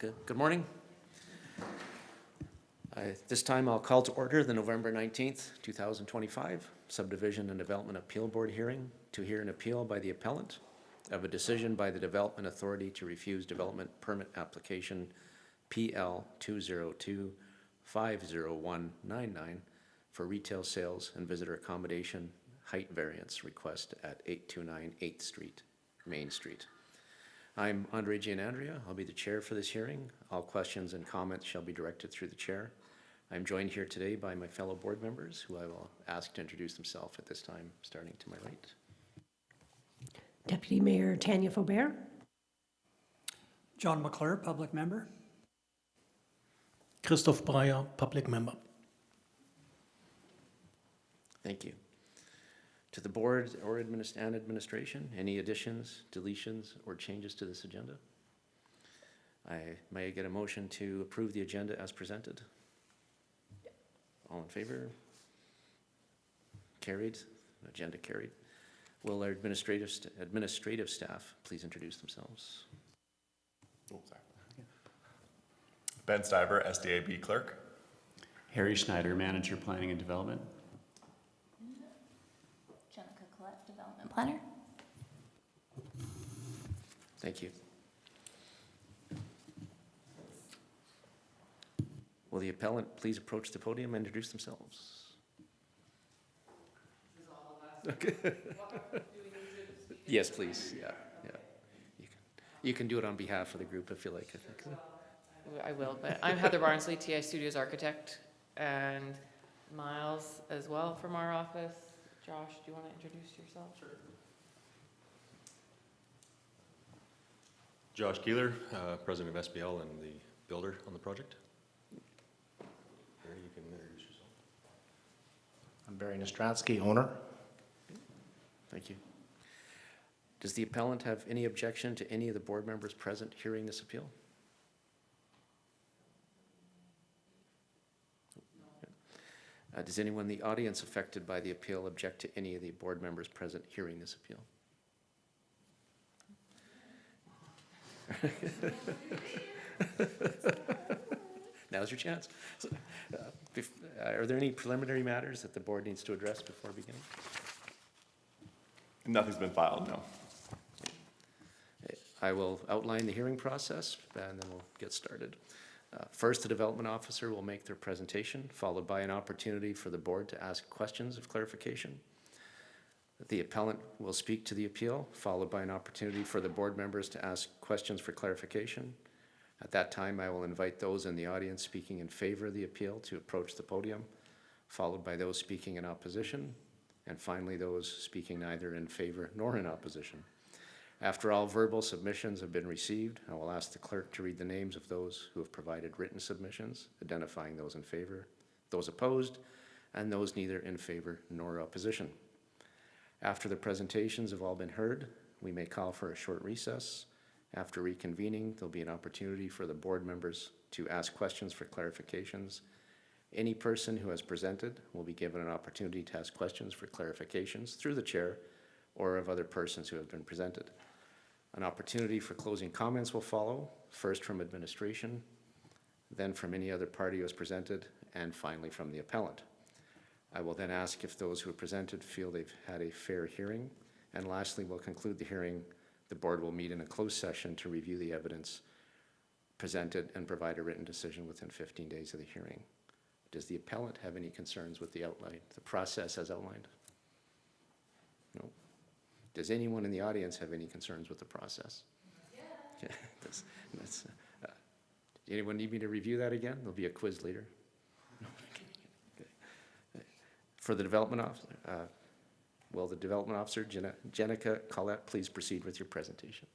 Good morning. This time I'll call to order the November 19th, 2025 Subdivision and Development Appeal Board hearing to hear an appeal by the appellant of a decision by the Development Authority to refuse development permit application PL 202-50199 for retail sales and visitor accommodation height variance request at 829 8th Street, Main Street. I'm Andre Gianandrea. I'll be the chair for this hearing. All questions and comments shall be directed through the chair. I'm joined here today by my fellow board members, who I will ask to introduce themselves at this time, starting to my right. Deputy Mayor Tanya Faubert. John McClure, public member. Christoph Breyer, public member. Thank you. To the board or administration, any additions, deletions, or changes to this agenda? May I get a motion to approve the agenda as presented? All in favor? Carried. Agenda carried. Will our administrative staff please introduce themselves? Oh, sorry. Ben Stiver, SDAB clerk. Harry Schneider, Manager, Planning and Development. Development planner. Thank you. Will the appellant please approach the podium and introduce themselves? Okay. Yes, please. Yeah. You can do it on behalf of the group if you like. I think. I will, but I'm Heather Barnsley, TI Studios architect, and Miles as well from our office. Josh, do you want to introduce yourself? Sure. Josh Keeler, president of SBL and the builder on the project. Barry, you can introduce yourself. I'm Barry Nostransky, owner. Thank you. Does the appellant have any objection to any of the board members present hearing this appeal? Does anyone in the audience affected by the appeal object to any of the board members present hearing this appeal? Now's your chance. Are there any preliminary matters that the board needs to address before beginning? Nothing's been filed, no. I will outline the hearing process and then we'll get started. First, the development officer will make their presentation, followed by an opportunity for the board to ask questions of clarification. The appellant will speak to the appeal, followed by an opportunity for the board members to ask questions for clarification. At that time, I will invite those in the audience speaking in favor of the appeal to approach the podium, followed by those speaking in opposition, and finally those speaking neither in favor nor in opposition. After all verbal submissions have been received, I will ask the clerk to read the names of those who have provided written submissions, identifying those in favor, those opposed, and those neither in favor nor opposition. After the presentations have all been heard, we may call for a short recess. After reconvening, there'll be an opportunity for the board members to ask questions for clarifications. Any person who has presented will be given an opportunity to ask questions for clarifications through the chair or of other persons who have been presented. An opportunity for closing comments will follow, first from administration, then from any other party who has presented, and finally from the appellant. I will then ask if those who have presented feel they've had a fair hearing, and lastly, we'll conclude the hearing. The board will meet in a closed session to review the evidence presented and provide a written decision within 15 days of the hearing. Does the appellant have any concerns with the process as outlined? No. Does anyone in the audience have any concerns with the process? Yeah. Anyone need me to review that again? There'll be a quiz later. Okay. For the development officer, will the development officer, Jenica Collette, please proceed with your presentation?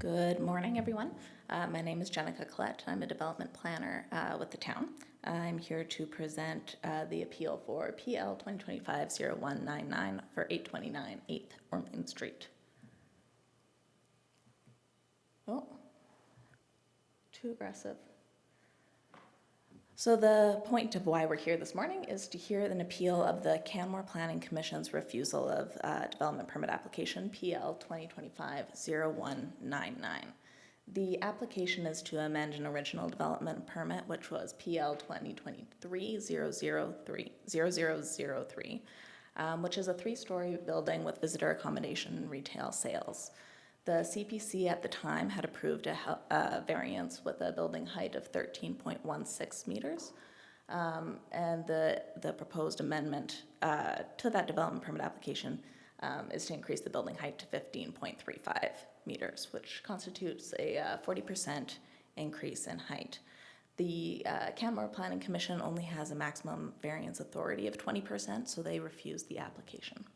Good morning, everyone. My name is Jenica Collette. I'm a development planner with the town. I'm here to present the appeal for PL 2025-0199 for 829 8th Ormond Street. Oh, too aggressive. So the point of why we're here this morning is to hear an appeal of the Canmore Planning Commission's refusal of development permit application PL 2025-0199. The application is to amend an original development permit, which was PL 2023-0003, which is a 3-story building with visitor accommodation and retail sales. The CPC at the time had approved a variance with a building height of 13.16 meters, and the proposed amendment to that development permit application is to increase the building height to 15.35 meters, which constitutes a 40% increase in height. The Canmore Planning Commission only has a maximum variance authority of 20%, so they refused the application.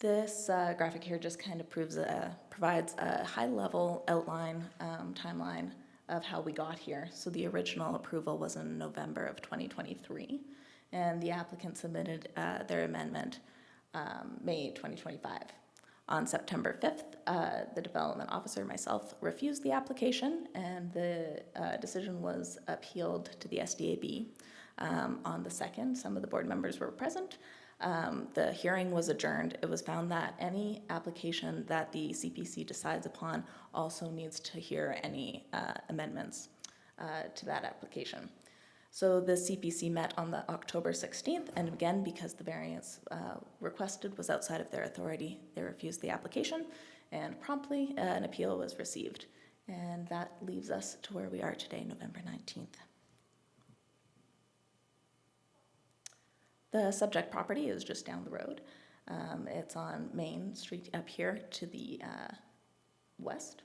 This graphic here just kind of provides a high-level outline, timeline of how we got here. So the original approval was in November of 2023, and the applicant submitted their amendment May 2025. On September 5th, the development officer, myself, refused the application, and the decision was appealed to the SDAB. On the 2nd, some of the board members were present. The hearing was adjourned. It was found that any application that the CPC decides upon also needs to hear any amendments to that application. So the CPC met on the October 16th, and again, because the variance requested was outside of their authority, they refused the application, and promptly an appeal was received. And that leaves us to where we are today, November 19th. The subject property is just down the road. It's on Main Street up here to the west.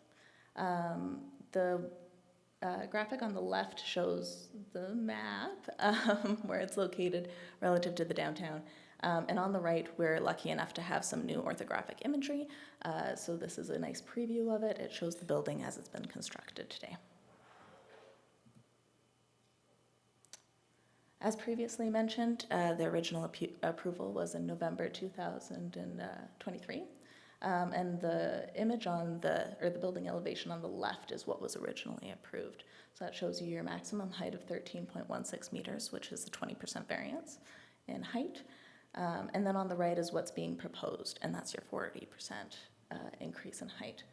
The graphic on the left shows the map where it's located relative to the downtown. And on the right, we're lucky enough to have some new orthographic imagery. So this is a nice preview of it. It shows the building as it's been constructed today. As previously mentioned, the original approval was in November 2023, and the image on the building elevation on the left is what was originally approved. So that shows you your maximum height of 13.16 meters, which is a 20% variance in height. And then on the right is what's being proposed, and that's your 40% increase in height.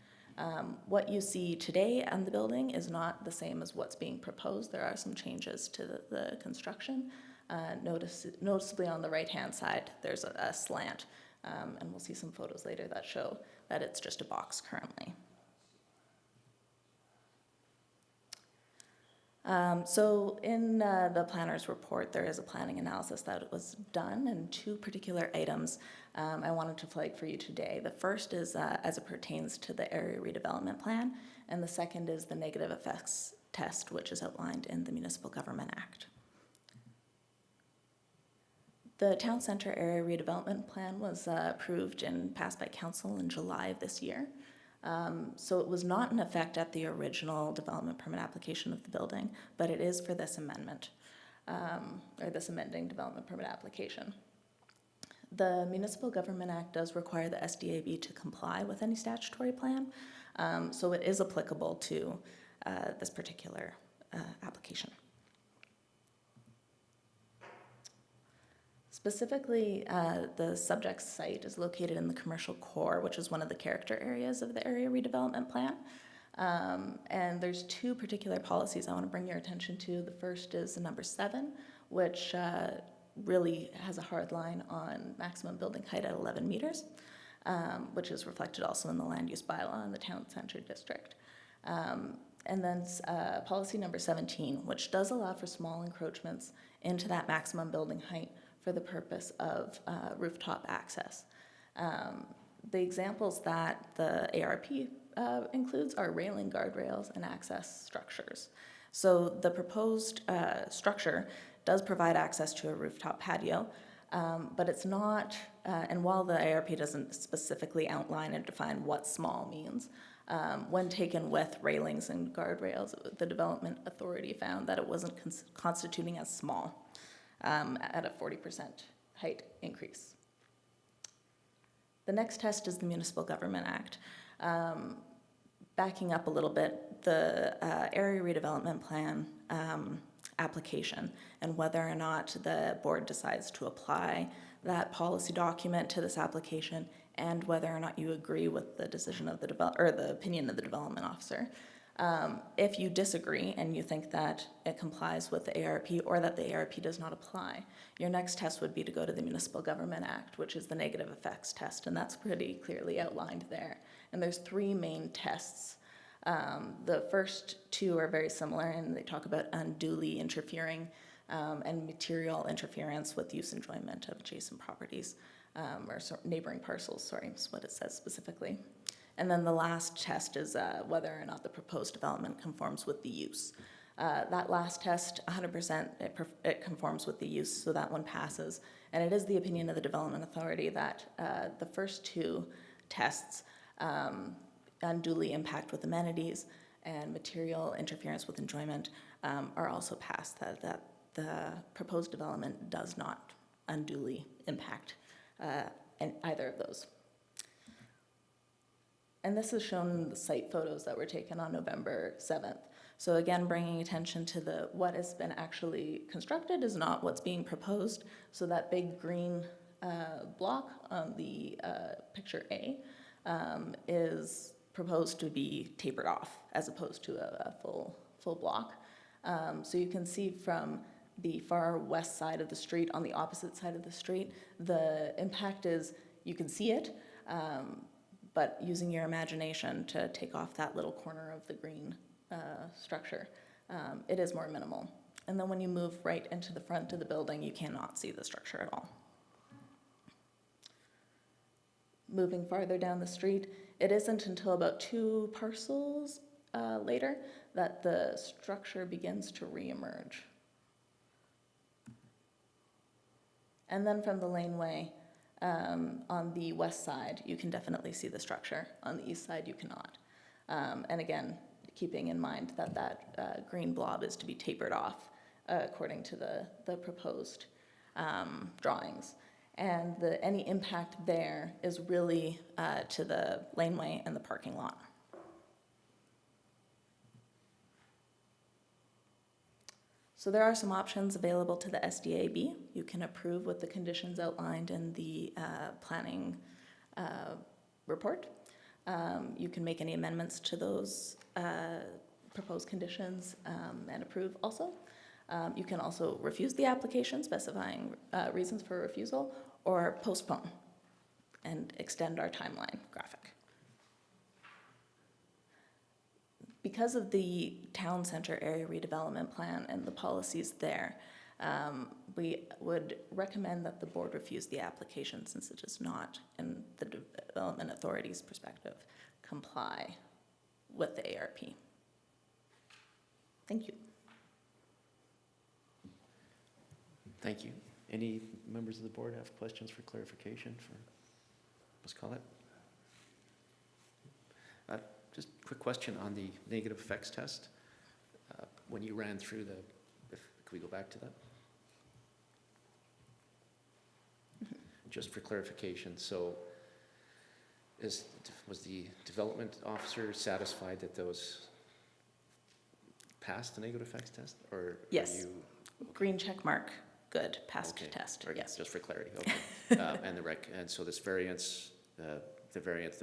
What you see today on the building is not the same as what's being proposed. There are some changes to the construction. Noticeably on the right-hand side, there's a slant, and we'll see some photos later that show that it's just a box currently. So in the planner's report, there is a planning analysis that was done, and 2 particular items I wanted to flag for you today. The first is as it pertains to the area redevelopment plan, and the second is the negative effects test, which is outlined in the Municipal Government Act. The Town Centre Area Redevelopment Plan was approved and passed by Council in July of this year. So it was not in effect at the original development permit application of the building, but it is for this amendment, or this amending development permit application. The Municipal Government Act does require the SDAB to comply with any statutory plan, so it is applicable to this particular application. Specifically, the subject site is located in the commercial core, which is one of the character areas of the area redevelopment plan. And there's 2 particular policies I want to bring your attention to. The first is number 7, which really has a hard line on maximum building height at 11 meters, which is reflected also in the land use bylaw in the town center district. And then policy number 17, which does allow for small encroachments into that maximum building height for the purpose of rooftop access. The examples that the ARP includes are railing, guardrails, and access structures. So the proposed structure does provide access to a rooftop patio, but it's not And while the ARP doesn't specifically outline and define what small means, when taken with railings and guardrails, the Development Authority found that it wasn't constituting as small at a 40% height increase. The next test is the Municipal Government Act. Backing up a little bit, the area redevelopment plan application and whether or not the board decides to apply that policy document to this application and whether or not you agree with the decision of the the opinion of the development officer. If you disagree and you think that it complies with the ARP or that the ARP does not apply, your next test would be to go to the Municipal Government Act, which is the negative effects test, and that's pretty clearly outlined there. And there's 3 main tests. The first 2 are very similar, and they talk about unduly interfering and material interference with use enjoyment of adjacent properties, or neighboring parcels, sorry, is what it says specifically. And then the last test is whether or not the proposed development conforms with the use. That last test, 100%, it conforms with the use, so that one passes. And it is the opinion of the Development Authority that the first 2 tests, unduly impact with amenities and material interference with enjoyment, are also passed, that the proposed development does not unduly impact in either of those. And this is shown in the site photos that were taken on November 7th. So again, bringing attention to what has been actually constructed is not what's being proposed. So that big green block on the picture A is proposed to be tapered off as opposed to a full block. So you can see from the far west side of the street, on the opposite side of the street, the impact is, you can see it, but using your imagination to take off that little corner of the green structure, it is more minimal. And then when you move right into the front of the building, you cannot see the structure at all. Moving farther down the street, it isn't until about 2 parcels later that the structure begins to reemerge. And then from the laneway, on the west side, you can definitely see the structure. On the east side, you cannot. And again, keeping in mind that that green blob is to be tapered off according to the proposed drawings. And any impact there is really to the laneway and the parking lot. So there are some options available to the SDAB. You can approve with the conditions outlined in the planning report. You can make any amendments to those proposed conditions and approve also. You can also refuse the application, specifying reasons for refusal, or postpone and extend our timeline graphic. Because of the town center area redevelopment plan and the policies there, we would recommend that the board refuse the application since it does not, in the Development Authority's perspective, comply with the ARP. Thank you. Thank you. Any members of the board have questions for clarification for Ms. Collette? Just a quick question on the negative effects test. When you ran through can we go back to that? Just for clarification, so was the development officer satisfied that those passed the negative effects test, or Yes. Are you, Green check mark, good, passed okay, test, okay, yes. just for clarity, okay. And so this variance, the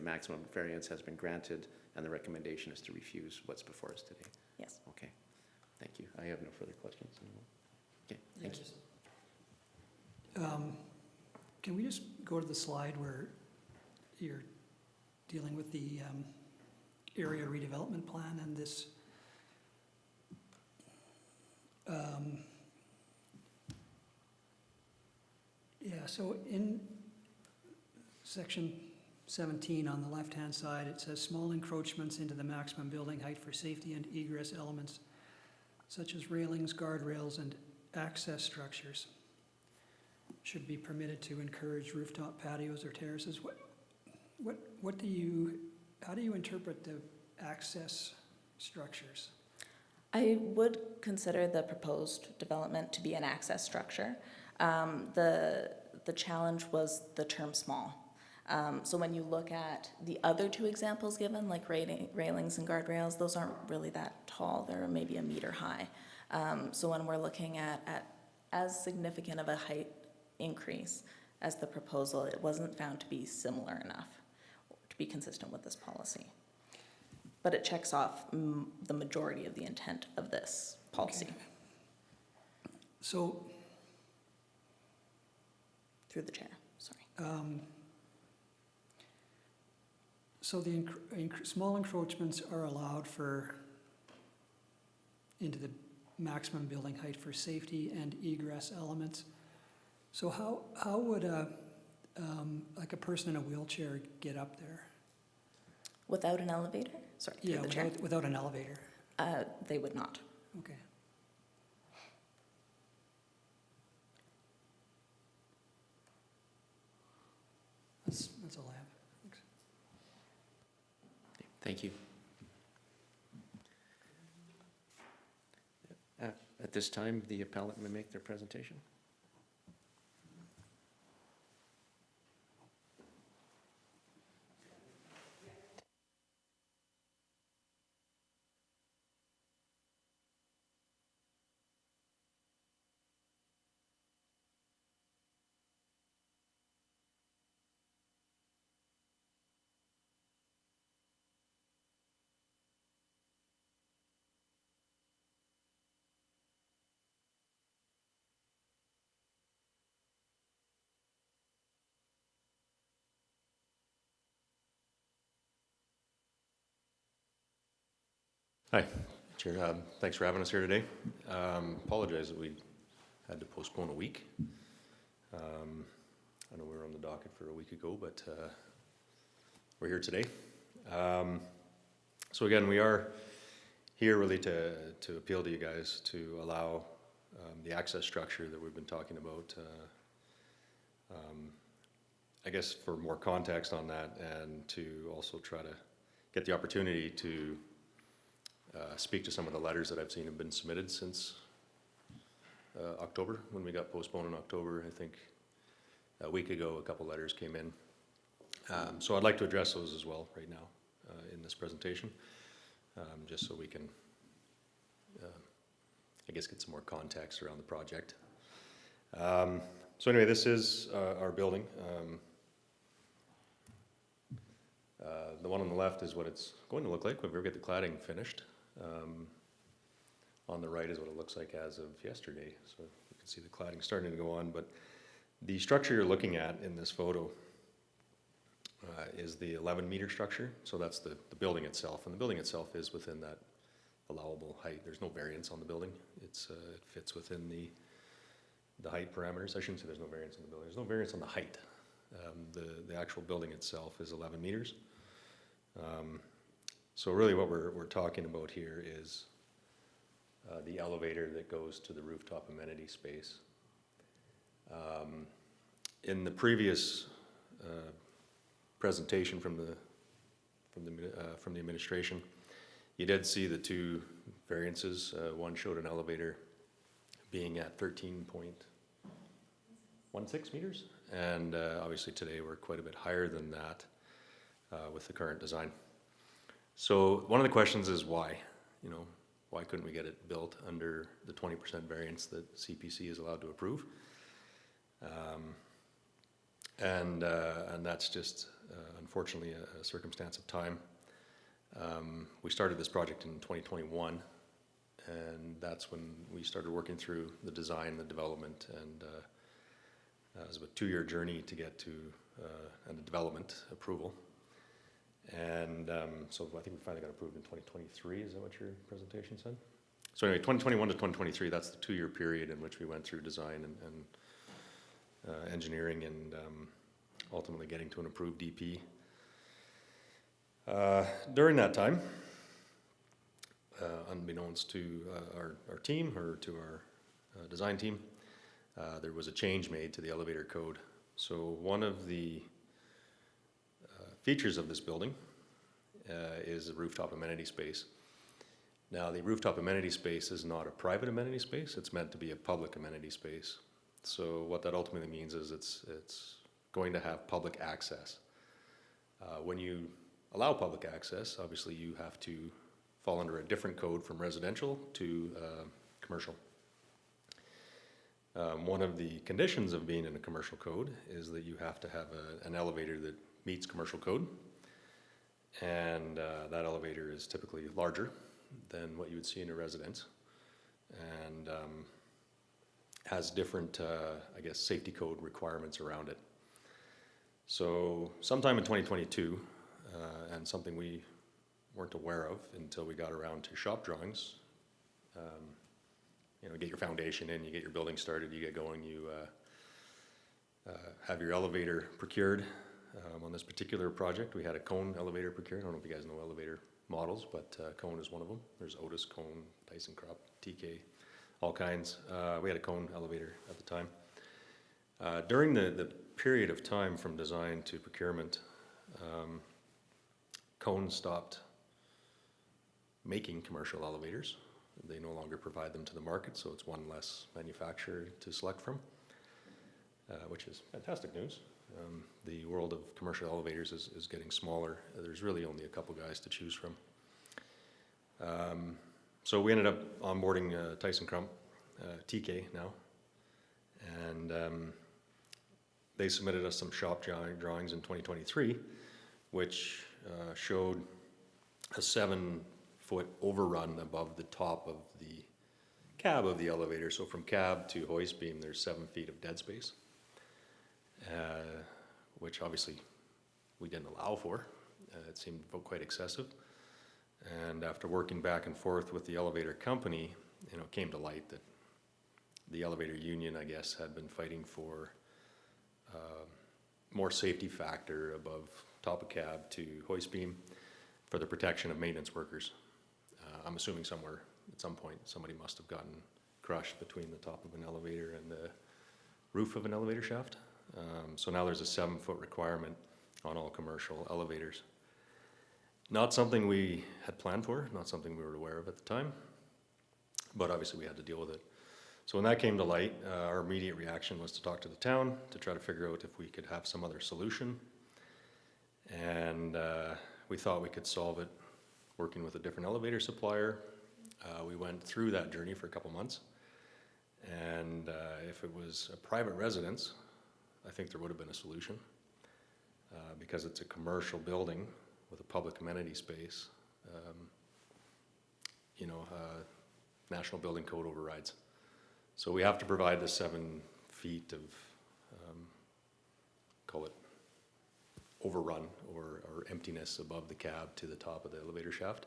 maximum variance has been granted, and the recommendation is to refuse what's before us today. Yes. Okay, thank you. I have no further questions anymore. Okay, thank you. Can we just go to the slide where you're dealing with the area redevelopment plan and this so in section 17 on the left-hand side, it says small encroachments into the maximum building height for safety and egress elements such as railings, guardrails, and access structures. should be permitted to encourage rooftop patios or terraces. How do you interpret the access structures? I would consider the proposed development to be an access structure. The challenge was the term small. So when you look at the other two examples given, like railings and guardrails, those aren't really that tall. They're maybe 1 meter high. So when we're looking at as significant of a height increase as the proposal, it wasn't found to be similar enough to be consistent with this policy. But it checks off the majority of the intent of this policy. Okay. So, Through the chair, sorry. so the small encroachments are allowed into the maximum building height for safety and egress elements. So how would like a person in a wheelchair get up there? Without an elevator? Sorry, through Yeah, the chair. without an elevator. They would not. Okay. That's all I have. Thanks. Thank you. At this time, the appellant may make their presentation. Hi, Chair. Thanks for having us here today. Apologize that we had to postpone a week. I know we were on the docket for a week ago, but we're here today. So again, we are here really to appeal to you guys to allow the access structure that we've been talking about. I guess for more context on that, and to also try to get the opportunity to speak to some of the letters that I've seen have been submitted since October, when we got postponed in October. I think a week ago, a couple letters came in. So I'd like to address those as well right now in this presentation, just so we can, I guess, get some more context around the project. So anyway, this is our building. The one on the left is what it's going to look like when we get the cladding finished. On the right is what it looks like as of yesterday. So you can see the cladding starting to go on, but the structure you're looking at in this photo is the 11-meter structure. So that's the building itself, and the building itself is within that allowable height. There's no variance on the building. It fits within the height parameters. I shouldn't say there's no variance on the building. There's no variance on the height. The actual building itself is 11 meters. So really what we're talking about here is the elevator that goes to the rooftop amenity space. In the previous presentation from the administration, you did see the two variances. One showed an elevator being at 13.16 meters, and obviously today we're quite a bit higher than that with the current design. So one of the questions is why? Why couldn't we get it built under the 20% variance that CPC is allowed to approve? And that's just unfortunately a circumstance of time. We started this project in 2021, and that's when we started working through the design, the development, and it was a 2-year journey to get to and the development approval. And so I think we finally got approved in 2023. Is that what your presentation said? So anyway, 2021 to 2023, that's the 2-year period in which we went through design and engineering, and ultimately getting to an approved DP. During that time, unbeknownst to our team or to our design team, there was a change made to the elevator code. So one of the features of this building is a rooftop amenity space. Now, the rooftop amenity space is not a private amenity space, it's meant to be a public amenity space. So what that ultimately means is it's going to have public access. When you allow public access, obviously you have to fall under a different code from residential to commercial. One of the conditions of being in a commercial code is that you have to have an elevator that meets commercial code. And that elevator is typically larger than what you would see in a residence, and has different, I guess, safety code requirements around it. So sometime in 2022, and something we weren't aware of until we got around to shop drawings, you know, get your foundation in, you get your building started, you get going, you have your elevator procured. On this particular project, we had a cone elevator procured. I don't know if you guys know elevator models, but cone is one of them. There's Otis cone, Tyson Crop, TK, all kinds. We had a cone elevator at the time. During the period of time from design to procurement, Cone stopped making commercial elevators. They no longer provide them to the market, so it's one less manufacturer to select from, which is fantastic news. The world of commercial elevators is getting smaller. There's really only a couple guys to choose from. So we ended up onboarding Tyson Crump, TK now, and they submitted us some shop drawings in 2023, which showed a 7-foot overrun above the top of the cab of the elevator. So from cab to hoist beam, there's 7 feet of dead space. Which obviously we didn't allow for. It seemed quite excessive. And after working back and forth with the elevator company, you know, it came to light that the elevator union, I guess, had been fighting for more safety factor above top of cab to hoist beam for the protection of maintenance workers. I'm assuming somewhere, at some point, somebody must have gotten crushed between the top of an elevator and the roof of an elevator shaft. So now there's a 7-foot requirement on all commercial elevators. Not something we had planned for, not something we were aware of at the time, but obviously we had to deal with it. So when that came to light, our immediate reaction was to talk to the town to try to figure out if we could have some other solution. And we thought we could solve it working with a different elevator supplier. We went through that journey for a couple months. And if it was a private residence, I think there would have been a solution, because it's a commercial building with a public amenity space. You know, National Building Code overrides. So we have to provide the 7 feet of, call it overrun or emptiness above the cab to the top of the elevator shaft.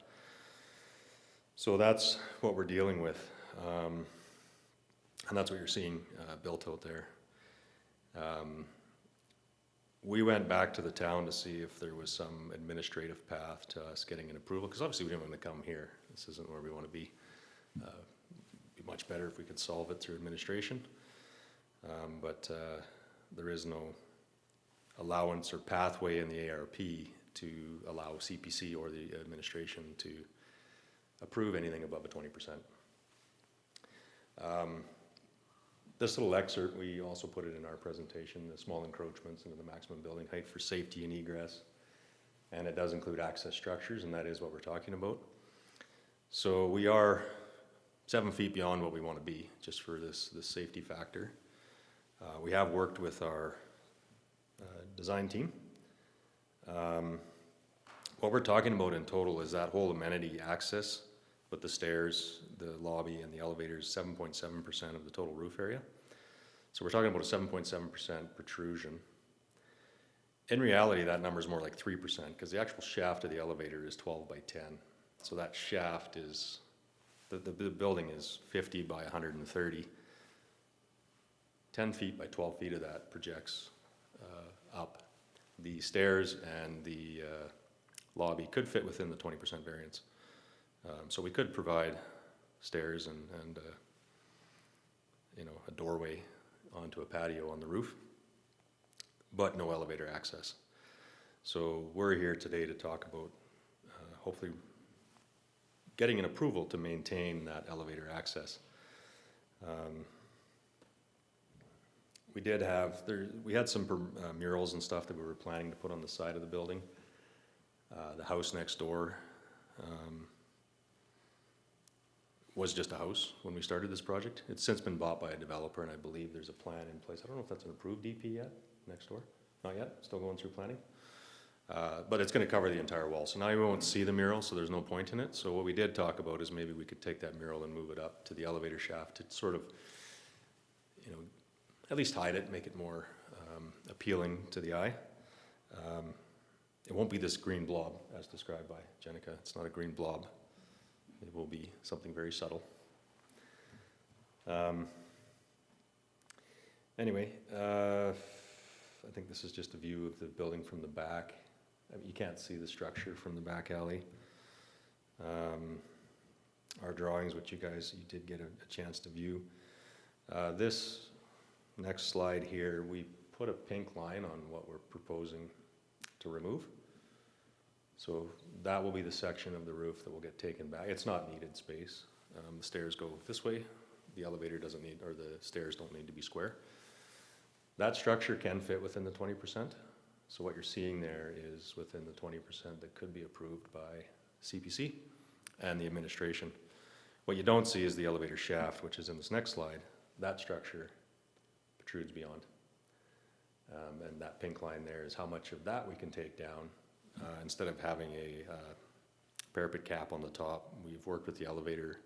So that's what we're dealing with. And that's what you're seeing built out there. We went back to the town to see if there was some administrative path to us getting an approval, because obviously we didn't want to come here. This isn't where we want to be. It'd be much better if we could solve it through administration. But there is no allowance or pathway in the ARP to allow CPC or the administration to approve anything above a 20%. This little excerpt, we also put it in our presentation, the small encroachments into the maximum building height for safety and egress. And it does include access structures, and that is what we're talking about. So we are 7 feet beyond what we want to be, just for this safety factor. We have worked with our design team. What we're talking about in total is that whole amenity access with the stairs, the lobby, and the elevators, 7.7% of the total roof area. So we're talking about a 7.7% protrusion. In reality, that number is more like 3%, because the actual shaft of the elevator is 12 by 10. So that shaft is, the building is 50 by 130. 10 feet by 12 feet of that projects up. The stairs and the lobby could fit within the 20% variance. So we could provide stairs and you know, a doorway onto a patio on the roof, but no elevator access. So we're here today to talk about hopefully getting an approval to maintain that elevator access. We had some murals and stuff that we were planning to put on the side of the building. The house next door was just a house when we started this project. It's since been bought by a developer, and I believe there's a plan in place. I don't know if that's an approved DP yet, next door. Not yet, still going through planning. But it's gonna cover the entire wall. So now you won't see the mural, so there's no point in it. So what we did talk about is maybe we could take that mural and move it up to the elevator shaft to sort of, you know, at least hide it, make it more appealing to the eye. It won't be this green blob as described by Jenica. It's not a green blob. It will be something very subtle. Anyway, I think this is just a view of the building from the back. I mean, you can't see the structure from the back alley. Our drawings, which you did get a chance to view. This next slide here, we put a pink line on what we're proposing to remove. So that will be the section of the roof that will get taken back. It's not needed space. The stairs go this way. The elevator doesn't need, or the stairs don't need to be square. That structure can fit within the 20%. So what you're seeing there is within the 20% that could be approved by CPC and the administration. What you don't see is the elevator shaft, which is in this next slide. That structure protrudes beyond. And that pink line there is how much of that we can take down. Instead of having a parapet cap on the top, we've worked with the elevator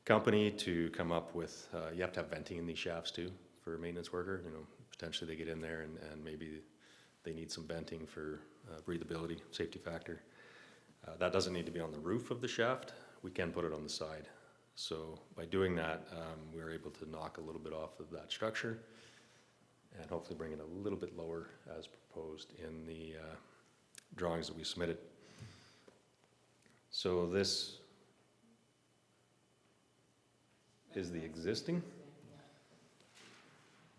company to come up with, you have to have venting in these shafts too for a maintenance worker. You know, potentially they get in there and maybe they need some venting for breathability, safety factor. That doesn't need to be on the roof of the shaft. We can put it on the side. So by doing that, we were able to knock a little bit off of that structure and hopefully bring it a little bit lower as proposed in the drawings that we submitted. So this is the existing.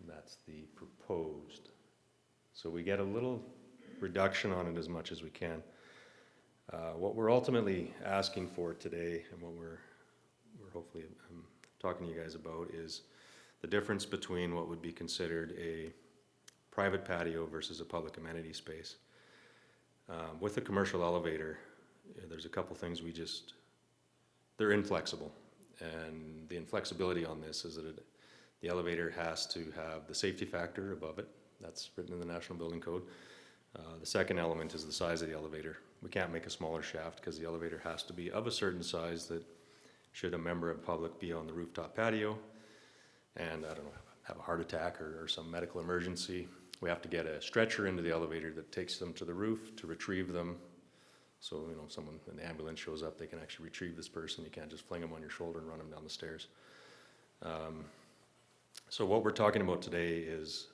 That's the proposed. So we get a little reduction on it as much as we can. What we're ultimately asking for today, and what we're hopefully talking to you guys about, is the difference between what would be considered a private patio versus a public amenity space. With a commercial elevator, there's a couple things they're inflexible. And the inflexibility on this is that the elevator has to have the safety factor above it. That's written in the National Building Code. The second element is the size of the elevator. We can't make a smaller shaft because the elevator has to be of a certain size that should a member of the public be on the rooftop patio and, I don't know, have a heart attack or some medical emergency, we have to get a stretcher into the elevator that takes them to the roof to retrieve them. So, you know, when the ambulance shows up, they can actually retrieve this person. You can't just fling them on your shoulder and run them down the stairs. So what we're talking about today is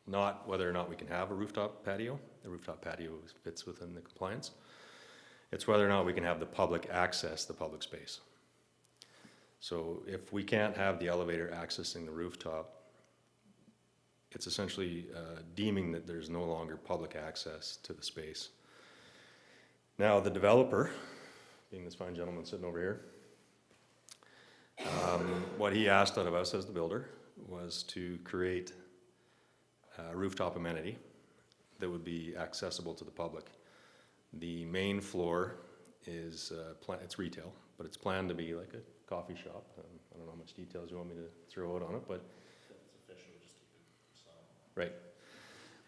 not whether or not we can have a rooftop patio. The rooftop patio fits within the compliance. It's whether or not we can have the public access the public space. So if we can't have the elevator accessing the rooftop, it's essentially deeming that there's no longer public access to the space. Now, the developer, being this fine gentleman sitting over here, what he asked out of us as the builder was to create a rooftop amenity that would be accessible to the public. The main floor is, it's retail, but it's planned to be like a coffee shop. I don't know how much details you want me to throw out on it, but right,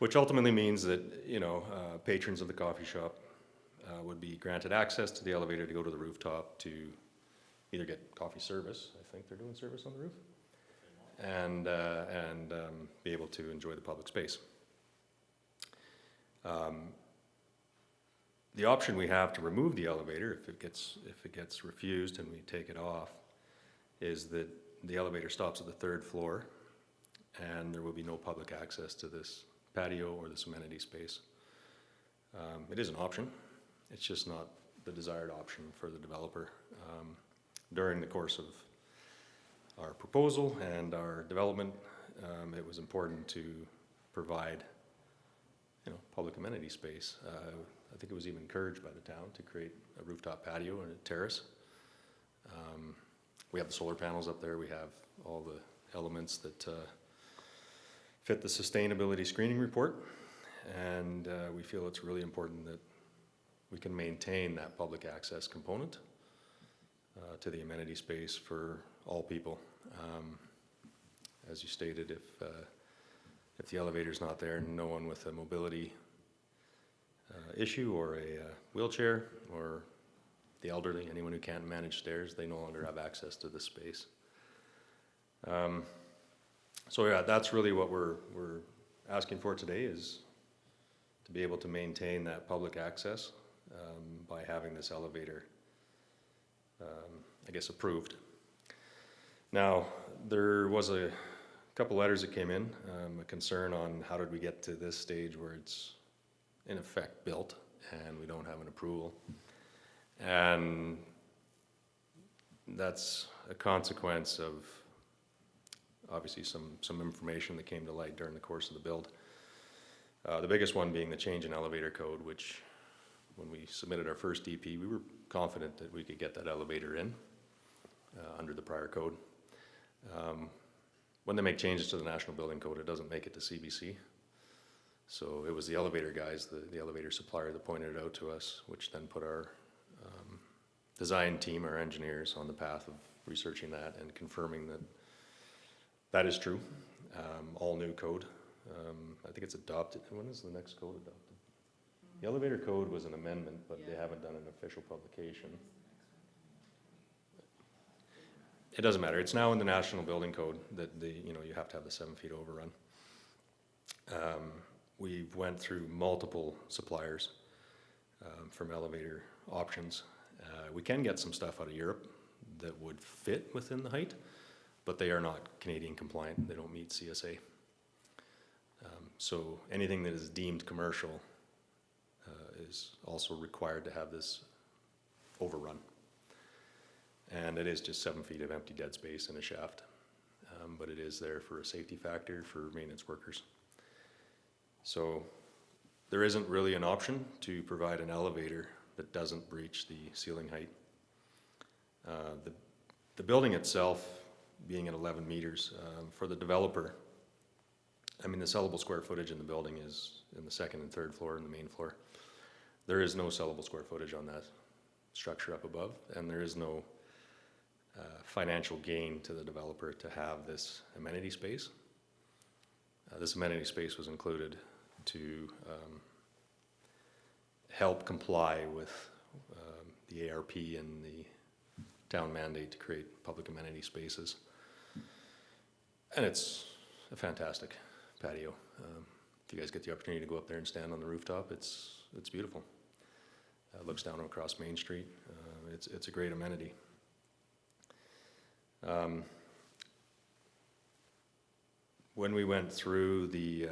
which ultimately means that, you know, patrons of the coffee shop would be granted access to the elevator to go to the rooftop to either get coffee service, I think they're doing service on the roof, and be able to enjoy the public space. The option we have to remove the elevator, if it gets refused and we take it off, is that the elevator stops at the 3rd floor and there will be no public access to this patio or this amenity space. It is an option. It's just not the desired option for the developer. During the course of our proposal and our development, it was important to provide, public amenity space. I think it was even encouraged by the town to create a rooftop patio and a terrace. We have the solar panels up there. We have all the elements that fit the sustainability screening report. And we feel it's really important that we can maintain that public access component to the amenity space for all people. As you stated, if the elevator's not there, no one with a mobility issue or a wheelchair or the elderly, anyone who can't manage stairs, they no longer have access to this space. So yeah, that's really what we're asking for today, is to be able to maintain that public access by having this elevator, approved. Now, there was a couple letters that came in, a concern on how did we get to this stage where it's in effect built and we don't have an approval. And that's a consequence of obviously some information that came to light during the course of the build. The biggest one being the change in elevator code, which when we submitted our first DP, we were confident that we could get that elevator in under the prior code. When they make changes to the National Building Code, it doesn't make it to CBC. So it was the elevator guys, the elevator supplier, that pointed it out to us, which then put our design team, our engineers, on the path of researching that and confirming that that is true. All new code. I think it's adopted. When is the next code adopted? The elevator code was an amendment, but they haven't done an official publication. It doesn't matter. It's now in the National Building Code that you have to have the 7 feet overrun. We've went through multiple suppliers from elevator options. We can get some stuff out of Europe that would fit within the height, but they are not Canadian compliant. They don't meet CSA. So anything that is deemed commercial is also required to have this overrun. And it is just 7 feet of empty dead space in a shaft. But it is there for a safety factor for maintenance workers. So there isn't really an option to provide an elevator that doesn't breach the ceiling height. The building itself being at 11 meters, for the developer, the sellable square footage in the building is in the second and third floor and the main floor. There is no sellable square footage on that structure up above, and there is no financial gain to the developer to have this amenity space. This amenity space was included to help comply with the ARP and the town mandate to create public amenity spaces. And it's a fantastic patio. If you guys get the opportunity to go up there and stand on the rooftop, it's beautiful. It looks down across Main Street. It's a great amenity. When we went through the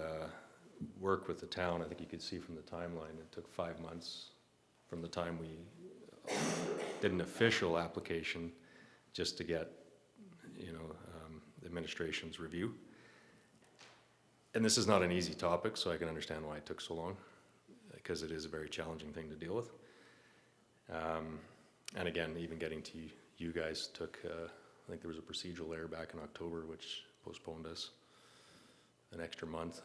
work with the town, I think you could see from the timeline, it took 5 months from the time we did an official application just to get, the administration's review. And this is not an easy topic, so I can understand why it took so long, because it is a very challenging thing to deal with. And again, even getting to you guys took, I think there was a procedural error back in October, which postponed us an extra month.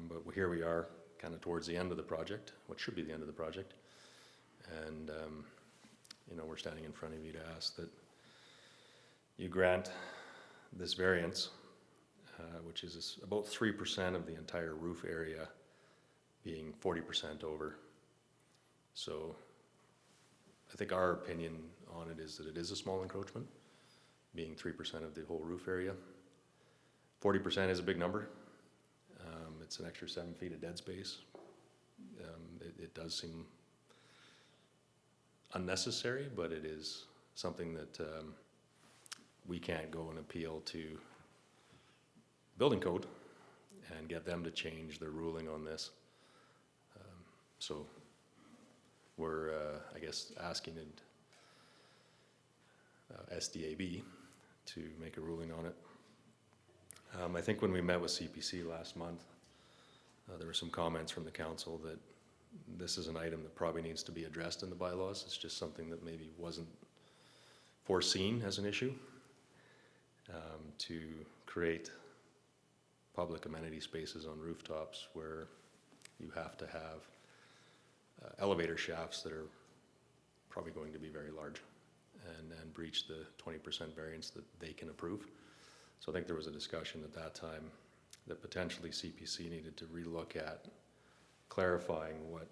But here we are, kind of towards the end of the project, what should be the end of the project. And, we're standing in front of you to ask that you grant this variance, which is about 3% of the entire roof area being 40% over. So I think our opinion on it is that it is a small encroachment, being 3% of the whole roof area. 40% is a big number. It's an extra 7 feet of dead space. It does seem unnecessary, but it is something that we can't go and appeal to building code and get them to change their ruling on this. So we're, asking SDAB to make a ruling on it. I think when we met with CPC last month, there were some comments from the council that this is an item that probably needs to be addressed in the bylaws. It's just something that maybe wasn't foreseen as an issue, to create public amenity spaces on rooftops where you have to have elevator shafts that are probably going to be very large and breach the 20% variance that they can approve. So I think there was a discussion at that time that potentially CPC needed to relook at clarifying what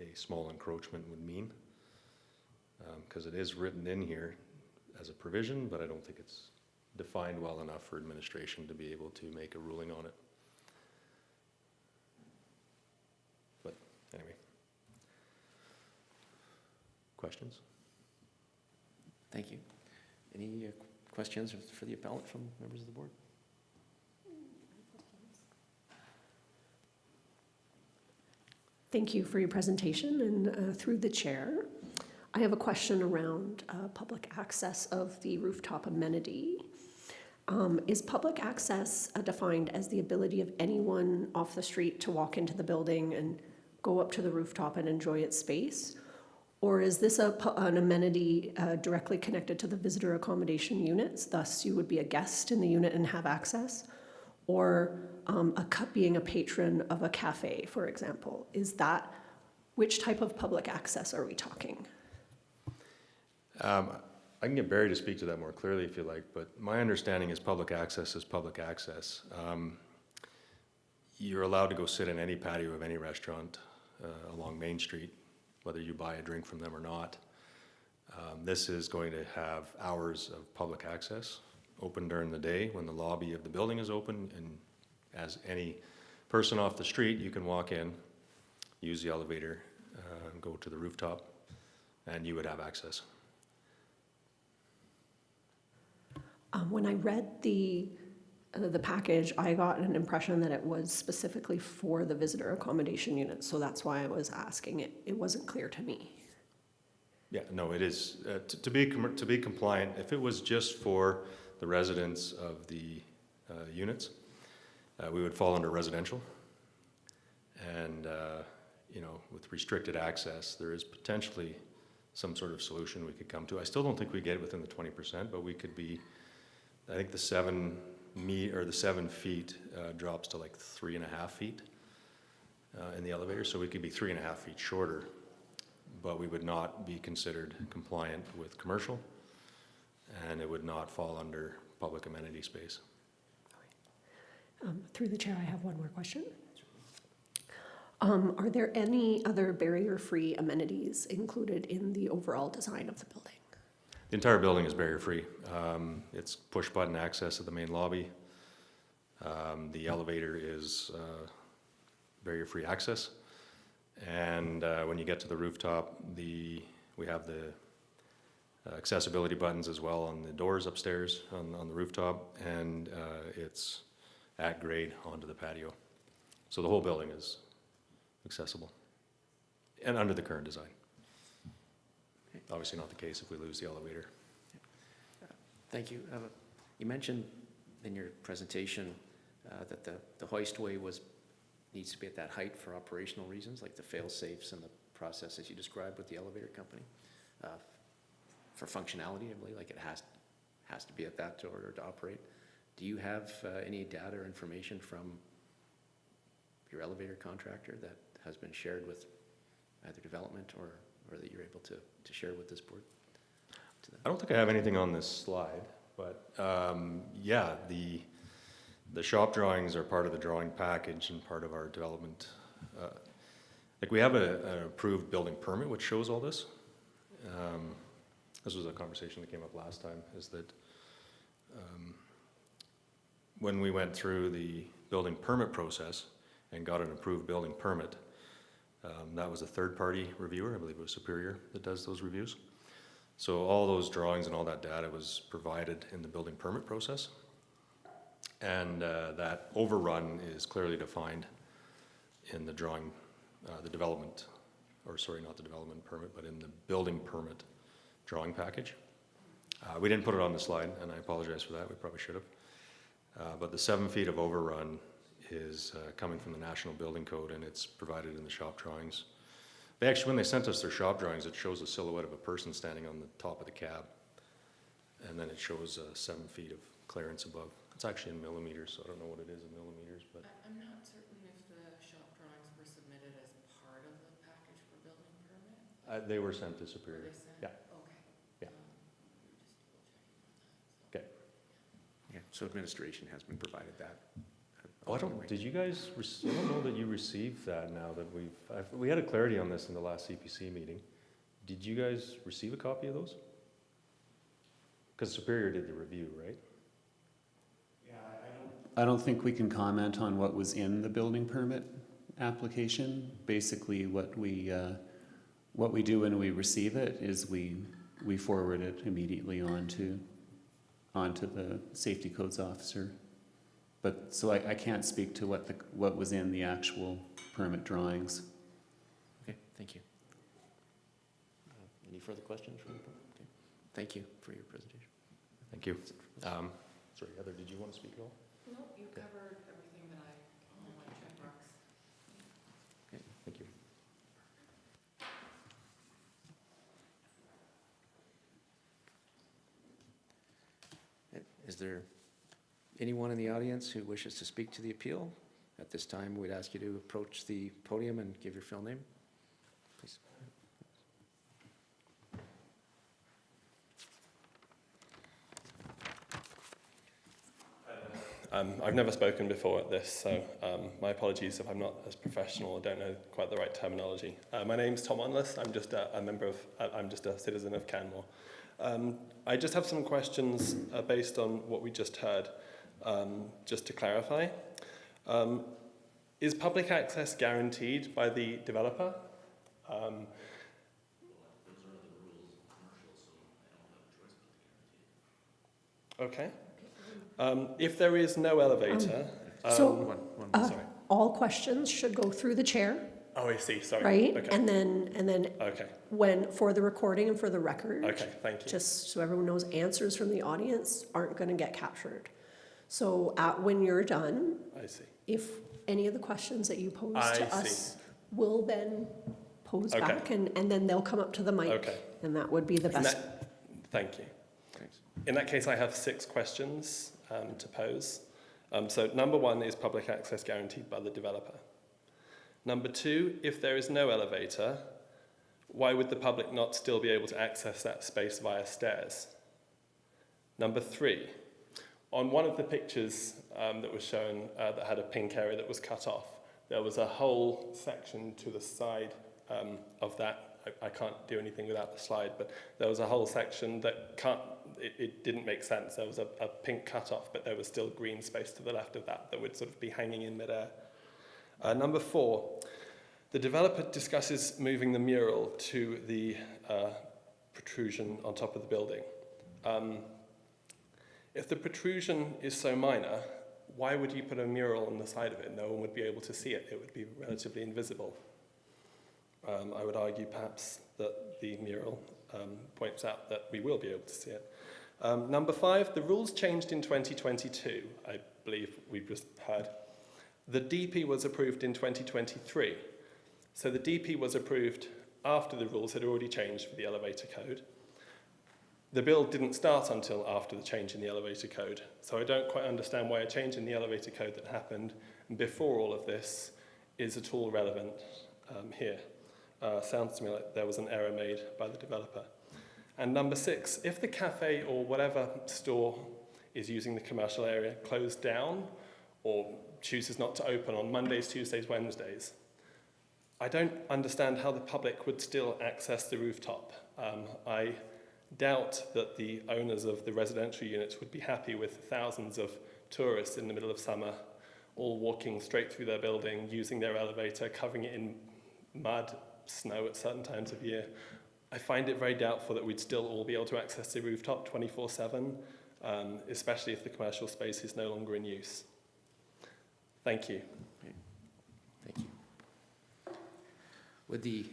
a small encroachment would mean, because it is written in here as a provision, but I don't think it's defined well enough for administration to be able to make a ruling on it. But anyway. Questions? Thank you. Any questions for the appellant from members of the board? Thank you for your presentation, and through the chair, I have a question around public access of the rooftop amenity. Is public access defined as the ability of anyone off the street to walk into the building and go up to the rooftop and enjoy its space? Or is this an amenity directly connected to the visitor accommodation units, thus you would be a guest in the unit and have access? Or being a patron of a cafe, for example? Which type of public access are we talking? I can get Barry to speak to that more clearly if you like, but my understanding is public access is public access. You're allowed to go sit in any patio of any restaurant along Main Street, whether you buy a drink from them or not. This is going to have hours of public access, open during the day when the lobby of the building is open, and as any person off the street, you can walk in, use the elevator, go to the rooftop, and you would have access. When I read the package, I got an impression that it was specifically for the visitor accommodation unit, so that's why I was asking it. It wasn't clear to me. Yeah, no, it is. To be compliant, if it was just for the residents of the units, we would fall under residential. And, with restricted access, there is potentially some sort of solution we could come to. I still don't think we get it within the 20%, but we could be, I think the 7 feet drops to like 3.5 feet in the elevator, so we could be 3.5 feet shorter, but we would not be considered compliant with commercial, and it would not fall under public amenity space. Through the chair, I have one more question. Are there any other barrier-free amenities included in the overall design of the building? The entire building is barrier-free. It's push-button access to the main lobby. The elevator is barrier-free access. And when you get to the rooftop, we have the accessibility buttons as well on the doors upstairs on the rooftop, and it's at grade onto the patio. So the whole building is accessible and under the current design. Obviously not the case if we lose the elevator. Thank you. You mentioned in your presentation that the hoistway needs to be at that height for operational reasons, like the fail-safes and the processes you described with the elevator company. For functionality, I believe, like it has to be at that in order to operate. Do you have any data or information from your elevator contractor that has been shared with either development or that you're able to share with this board? I don't think I have anything on this slide, but yeah, the shop drawings are part of the drawing package and part of our development. Like we have an approved building permit which shows all this. This was a conversation that came up last time, is that when we went through the building permit process and got an approved building permit, that was a third-party reviewer, I believe it was Superior that does those reviews. So all those drawings and all that data was provided in the building permit process. And that overrun is clearly defined in the drawing, the development, or sorry, not the development permit, but in the building permit drawing package. We didn't put it on the slide, and I apologize for that, we probably should have. But the 7 feet of overrun is coming from the National Building Code, and it's provided in the shop drawings. They actually, when they sent us their shop drawings, it shows a silhouette of a person standing on the top of the cab. And then it shows 7 feet of clearance above. It's actually in millimeters, so I don't know what it is in millimeters, but I'm not certain if the shop drawings were submitted as part of the package for building permit. they were sent to Were Superior. they sent? Yeah. Okay. Yeah. We were just double checking on that. Okay. Yeah, so administration has been provided that. Oh, I don't, did you guys, I don't know that you received that now that we had a clarity on this in the last CPC meeting. Did you guys receive a copy of those? Because Superior did the review, right? I don't think we can comment on what was in the building permit application. Basically, what we do when we receive it is we forward it immediately onto the safety codes officer. But, so I can't speak to what was in the actual permit drawings. Okay, thank you. Any further questions from the board? Okay. Thank you for your presentation. Thank you. Sorry, Heather, did you want to speak at all? No, you covered everything that all my check marks. Okay, thank you. Is there anyone in the audience who wishes to speak to the appeal? At this time, we'd ask you to approach the podium and give your full name, please. I've never spoken before at this, so my apologies if I'm not as professional or don't know quite the right terminology. My name's Tom Onless. I'm just I'm just a citizen of Canmore. I just have some questions based on what we just heard, just to clarify. Is public access guaranteed by the developer? Okay. If there is no elevator, So, sorry. all questions should go through the chair, Oh, I see. Sorry. right? Okay. And then Okay. for the recording and for the record. Okay. Thank you. Just so everyone knows, answers from the audience aren't going to get captured. So when you're done, I see. if any of the questions that you pose I to us see. will then pose Okay. back, and then they'll come up to the mic. Okay. And that would be the In best. Thank you. Thanks. In that case, I have 6 questions to pose. So number 1, is public access guaranteed by the developer? Number 2, if there is no elevator, why would the public not still be able to access that space via stairs? Number 3, on one of the pictures that was shown that had a pink area that was cut off, there was a whole section to the side of that. I can't do anything without the slide, but there was a whole section that it didn't make sense. There was a pink cut-off, but there was still green space to the left of that would sort of be hanging in midair. Number 4, the developer discusses moving the mural to the protrusion on top of the building. If the protrusion is so minor, why would you put a mural on the side of it? No one would be able to see it. It would be relatively invisible. I would argue perhaps that the mural points out that we will be able to see it. Number 5, the rules changed in 2022, I believe we've just heard. The DP was approved in 2023. So the DP was approved after the rules had already changed for the elevator code. The build didn't start until after the change in the elevator code. So I don't quite understand why a change in the elevator code that happened before all of this is at all relevant here. Sounds to me like there was an error made by the developer. And number 6, if the cafe or whatever store is using the commercial area closed down or chooses not to open on Mondays, Tuesdays, Wednesdays, I don't understand how the public would still access the rooftop. I doubt that the owners of the residential units would be happy with thousands of tourists in the middle of summer all walking straight through their building, using their elevator, covering it in mud, snow at certain times of year. I find it very doubtful that we'd still all be able to access the rooftop 24/7, especially if the commercial space is no longer in use. Thank you. Thank you. Would the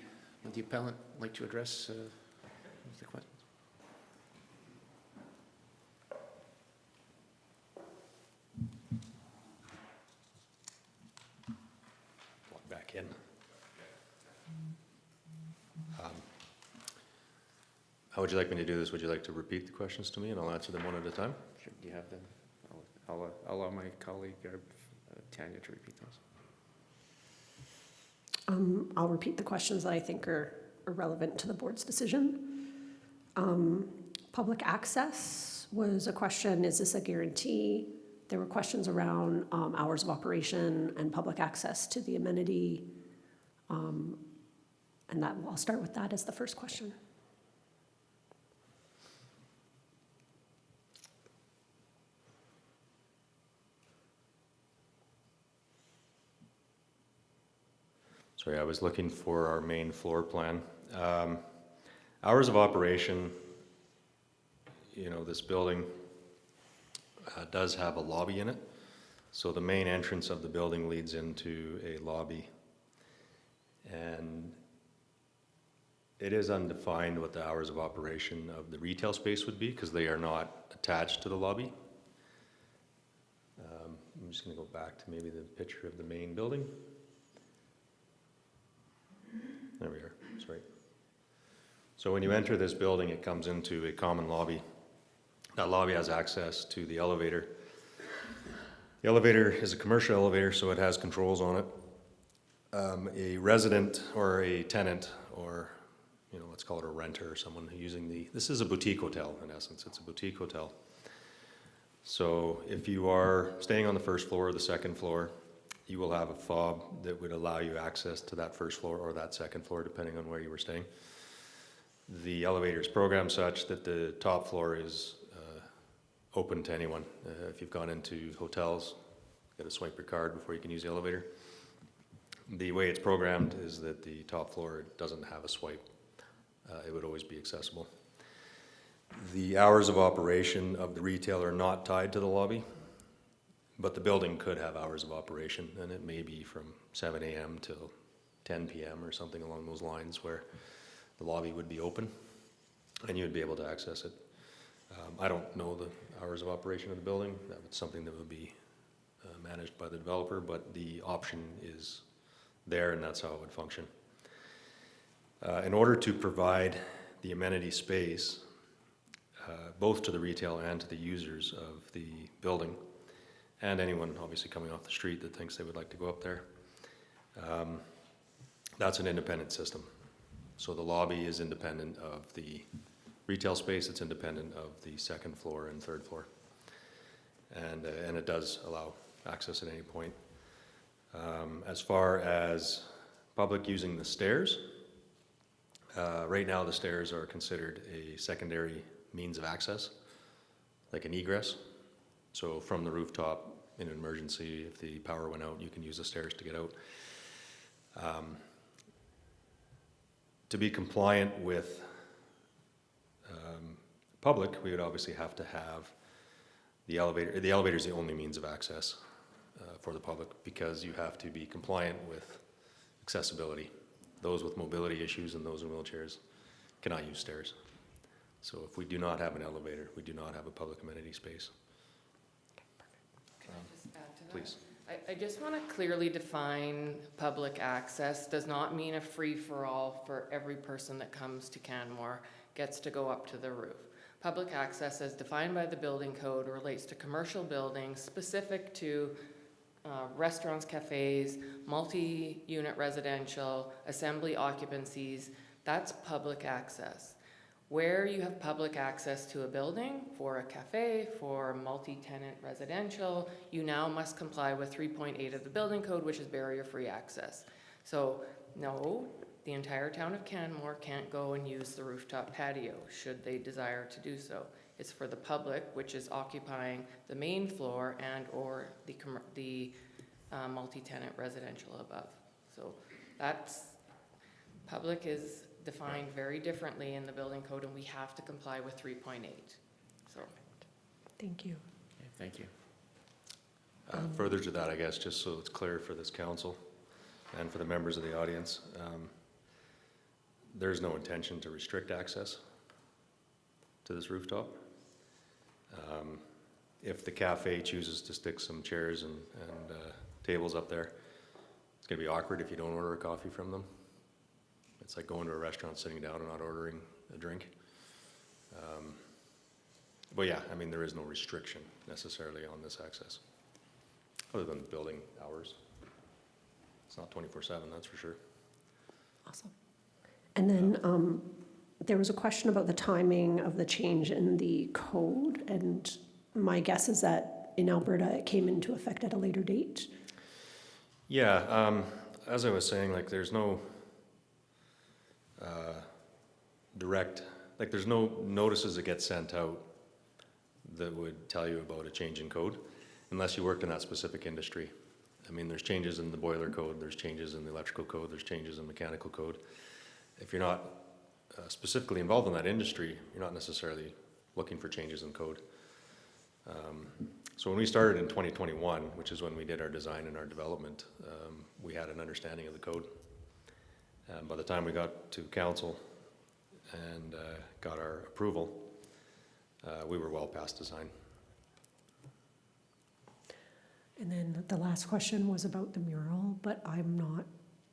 appellant like to address the questions? in. How would you like me to do this? Would you like to repeat the questions to me and I'll answer them one at a time? Sure, do you have them? I'll allow my colleague, Tanya, to repeat those. I'll repeat the questions that I think are relevant to the board's decision. Public access was a question, is this a guarantee? There were questions around hours of operation and public access to the amenity. And that, I'll start with that as the first question. Sorry, I was looking for our main floor plan. Hours of operation, you know, this building does have a lobby in it. So the main entrance of the building leads into a lobby. And it is undefined what the hours of operation of the retail space would be because they are not attached to the lobby. I'm just going to go back to maybe the picture of the main building. There we are, sorry. So when you enter this building, it comes into a common lobby. That lobby has access to the elevator. The elevator is a commercial elevator, so it has controls on it. A resident or a tenant, or you know, let's call it a renter or someone using this is a boutique hotel in essence, it's a boutique hotel. So if you are staying on the first floor or the second floor, you will have a fob that would allow you access to that first floor or that second floor, depending on where you were staying. The elevator is programmed such that the top floor is open to anyone. If you've gone into hotels, you got to swipe your card before you can use the elevator. The way it's programmed is that the top floor doesn't have a swipe. It would always be accessible. The hours of operation of the retail are not tied to the lobby. But the building could have hours of operation, and it may be from 7 a.m. till 10 p.m. or something along those lines where the lobby would be open and you would be able to access it. I don't know the hours of operation of the building. That was something that would be managed by the developer, but the option is there and that's how it would function. In order to provide the amenity space, both to the retail and to the users of the building, and anyone obviously coming off the street that thinks they would like to go up there. That's an independent system. So the lobby is independent of the retail space, it's independent of the second floor and third floor. And it does allow access at any point. As far as public using the stairs, right now the stairs are considered a secondary means of access, like an egress. So from the rooftop, in an emergency, if the power went out, you can use the stairs to get out. To be compliant with public, we would obviously have to have the elevator. The elevator is the only means of access for the public because you have to be compliant with accessibility. Those with mobility issues and those in wheelchairs cannot use stairs. So if we do not have an elevator, we do not have a public amenity space. Can I just add to that? Please. I just want to clearly define public access does not mean a free-for-all for every person that comes to Canmore gets to go up to the roof. Public access as defined by the building code relates to commercial buildings specific to restaurants, cafes, multi-unit residential, assembly occupancies. That's public access. Where you have public access to a building, for a cafe, for multi-tenant residential, you now must comply with 3.8 of the building code, which is barrier-free access. So no, the entire town of Canmore can't go and use the rooftop patio, should they desire to do so. It's for the public, which is occupying the main floor and or the multi-tenant residential above. So that's, public is defined very differently in the building code, and we have to comply with 3.8. So, Thank you. Okay, thank you. Further to that, I guess, just so it's clear for this council and for the members of the audience, there's no intention to restrict access to this rooftop. If the cafe chooses to stick some chairs and tables up there, It's gonna be awkward if you don't order a coffee from them. It's like going to a restaurant, sitting down and not ordering a drink. But yeah, I mean, there is no restriction necessarily on this access, other than building hours. It's not 24/7, that's for sure. Awesome. And then there was a question about the timing of the change in the code, and my guess is that in Alberta, it came into effect at a later date. Yeah, as I was saying, like there's no there's no notices that get sent out that would tell you about a change in code unless you worked in that specific industry. I mean, there's changes in the boiler code, there's changes in the electrical code, there's changes in mechanical code. If you're not specifically involved in that industry, you're not necessarily looking for changes in code. So when we started in 2021, which is when we did our design and our development, we had an understanding of the code. And by the time we got to council and got our approval, we were well past design. And then the last question was about the mural, but I'm not,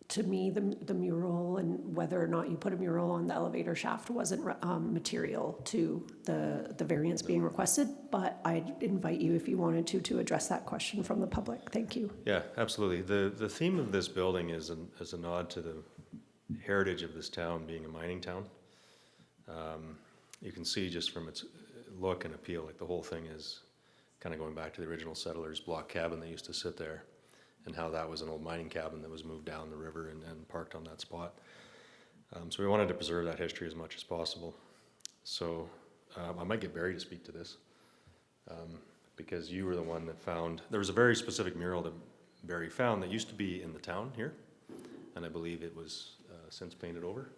to me, the mural and whether or not you put a mural on the elevator shaft wasn't material to the variance being requested, but I'd invite you, if you wanted to address that question from the public. Thank you. Yeah, absolutely. The theme of this building is a nod to the heritage of this town being a mining town. You can see just from its look and appeal, like the whole thing is kind of going back to the original settlers' block cabin that used to sit there, and how that was an old mining cabin that was moved down the river and parked on that spot. So we wanted to preserve that history as much as possible. So I might get Barry to speak to this, because you were the one that found, there was a very specific mural that Barry found that used to be in the town here, and I believe it was since painted over.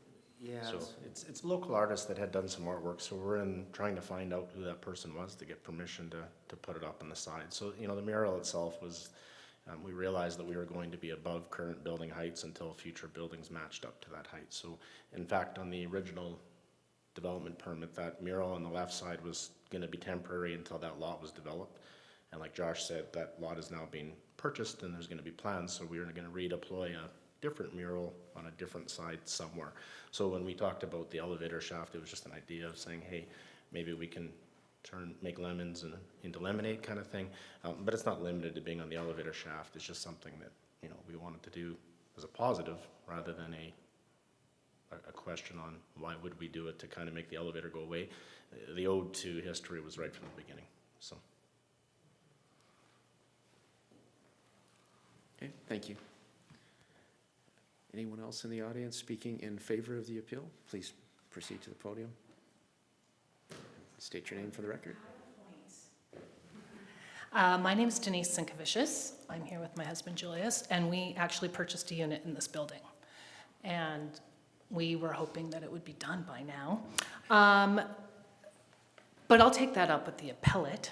Yeah, So- it's a local artist that had done some artwork, so we're trying to find out who that person was to get permission to put it up on the side. So, you know, the mural itself was, we realized that we were going to be above current building heights until future buildings matched up to that height. So, in fact, on the original development permit, that mural on the left side was gonna be temporary until that lot was developed. And like Josh said, that lot is now being purchased and there's gonna be plans, so we're gonna redeploy a different mural on a different side somewhere. So when we talked about the elevator shaft, it was just an idea of saying, hey, maybe we can make lemons into lemonade kind of thing. But it's not limited to being on the elevator shaft. It's just something that, you know, we wanted to do as a positive rather than a question on why would we do it to kind of make the elevator go away. The ode to history was right from the beginning, so. Okay, thank you. Anyone else in the audience speaking in favor of the appeal? Please proceed to the podium. State your name for the record. My name is Denise Sinkevicius. I'm here with my husband Julius, and we actually purchased a unit in this building. And we were hoping that it would be done by now. But I'll take that up with the appellate.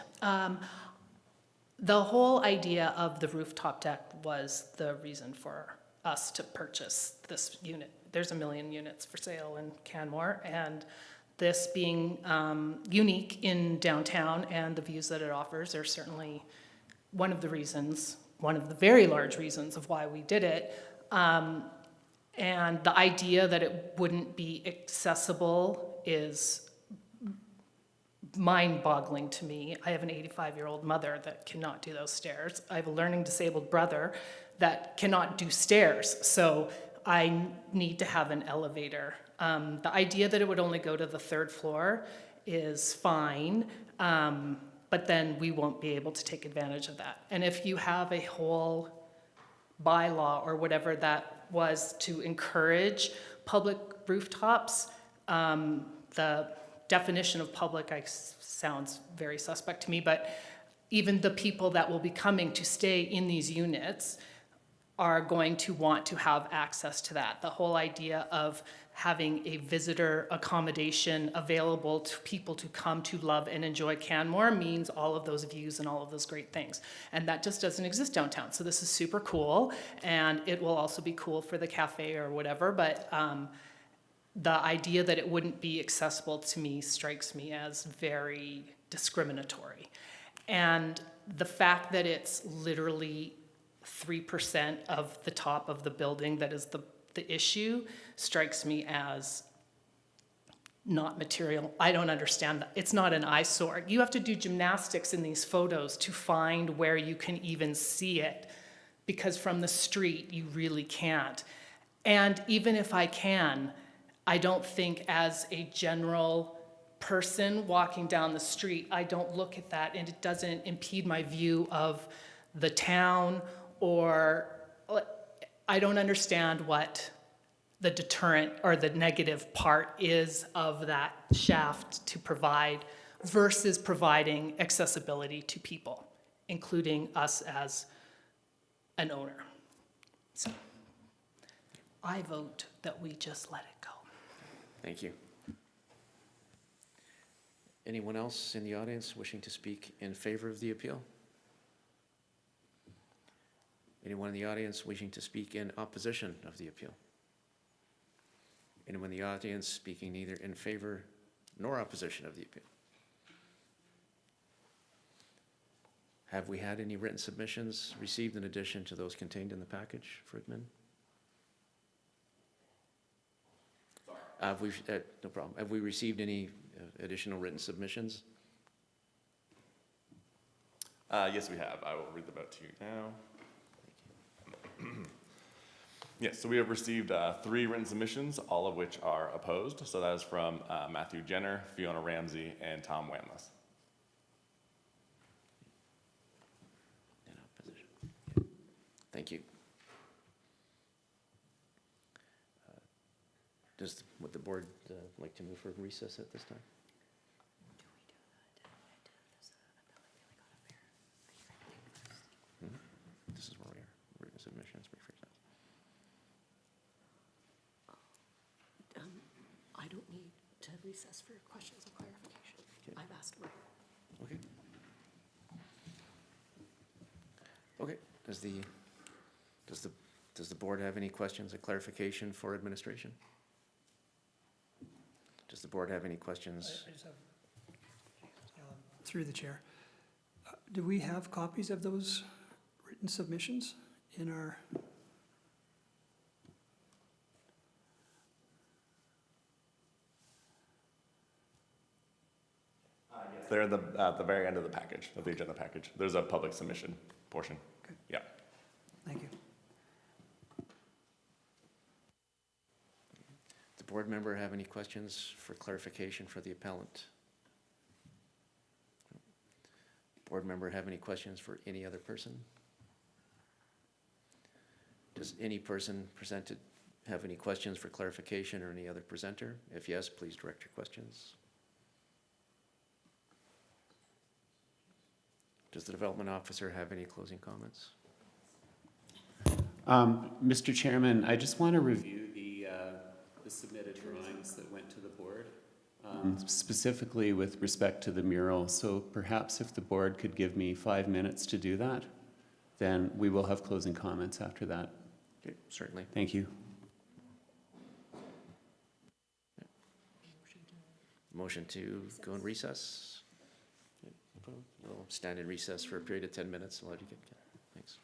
The whole idea of the rooftop deck was the reason for us to purchase this unit. There's 1 million units for sale in Canmore, and this being unique in downtown and the views that it offers are certainly one of the reasons, one of the very large reasons of why we did it. And the idea that it wouldn't be accessible is mind-boggling to me. I have an 85-year-old mother that cannot do those stairs. I have a learning disabled brother that cannot do stairs, so I need to have an elevator. The idea that it would only go to the 3rd floor is fine, but then we won't be able to take advantage of that. And if you have a whole bylaw or whatever that was to encourage public rooftops, the definition of public sounds very suspect to me, but even the people that will be coming to stay in these units are going to want to have access to that. The whole idea of having a visitor accommodation available to people to come to love and enjoy Canmore means all of those views and all of those great things. And that just doesn't exist downtown. So this is super cool, and it will also be cool for the cafe or whatever, but the idea that it wouldn't be accessible to me strikes me as very discriminatory. And the fact that it's literally 3% of the top of the building that is the issue strikes me as not material. I don't understand that. It's not an eyesore. You have to do gymnastics in these photos to find where you can even see it, because from the street, you really can't. And even if I can, I don't think as a general person walking down the street, I don't look at that and it doesn't impede my view of the town, or I don't understand what the deterrent or the negative part is of that shaft to provide versus providing accessibility to people, including us as an owner. So I vote that we just let it go. Thank you. Anyone else in the audience wishing to speak in favor of the appeal? Anyone in the audience wishing to speak in opposition of the appeal? Anyone in the audience speaking neither in favor nor opposition of the appeal? Have we had any written submissions received in addition to those contained in the package for admin? No problem. Have we received any additional written submissions? Yes, we have. I will read them out to you now. Yes, so we have received 3 written submissions, all of which are opposed. So that is from Matthew Jenner, Fiona Ramsey, and Tom Wamless. In opposition. Thank you. Would the board like to move for recess at this time? This is where we are. Written submissions. I don't need to recess for questions of clarification. Okay. I've asked mine. Okay. Okay, does the board have any questions of clarification for administration? Does the board have any questions? I just have, through the chair, do we have copies of those written submissions in our? They're at the very end of the package, of the agenda package. There's a public submission portion. Okay. Yeah. Thank you. The board member have any questions for clarification for the appellant? Board member have any questions for any other person? Does any person presented have any questions for clarification or any other presenter? If yes, please direct your questions. Does the development officer have any closing comments? Mr. Chairman, I just want to review the submitted drawings that went to the board, specifically with respect to the mural. So perhaps if the board could give me 5 minutes to do that, then we will have closing comments after that. Okay, certainly. Thank you. Motion to go in recess? We'll stand in recess for a period of 10 minutes. I'll let you get, thanks.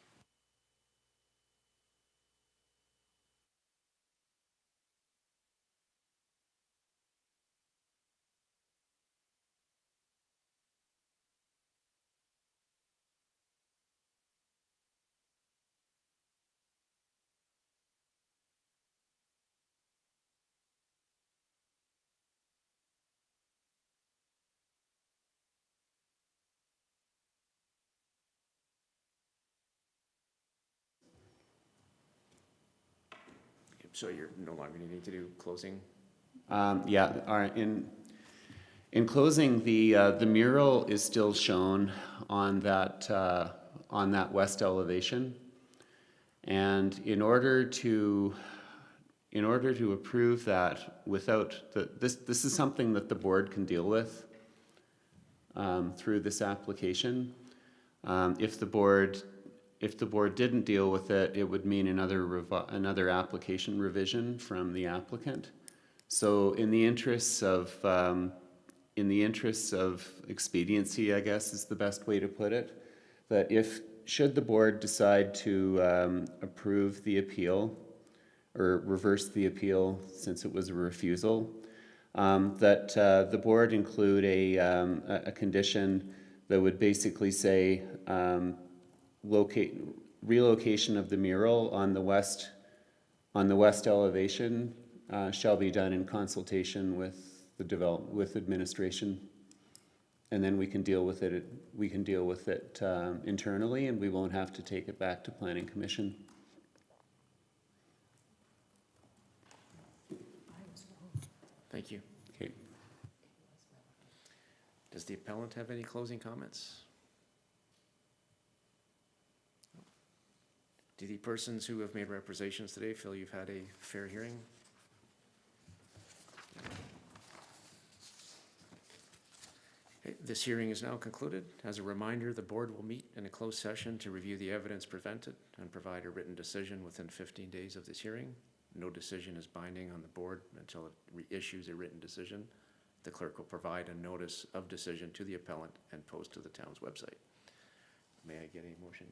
So you're no longer needing to do closing? Yeah, all right. In closing, the mural is still shown on that west elevation, and in order to approve that without this is something that the board can deal with through this application. If the board didn't deal with it, it would mean another application revision from the applicant. So in the interests of expediency, I guess is the best way to put it, that if should the board decide to approve the appeal or reverse the appeal since it was a refusal, that the board include a condition that would basically say relocation of the mural on the west elevation shall be done in consultation with with administration. And then we can deal with it internally, and we won't have to take it back to planning commission. Thank you. Okay. Does the appellant have any closing comments? Do the persons who have made representations today feel you've had a fair hearing? Okay, this hearing is now concluded. As a reminder, the board will meet in a closed session to review the evidence presented and provide a written decision within 15 days of this hearing. No decision is binding on the board until it reissues a written decision. The clerk will provide a notice of decision to the appellant and post to the town's website. May I get a motion to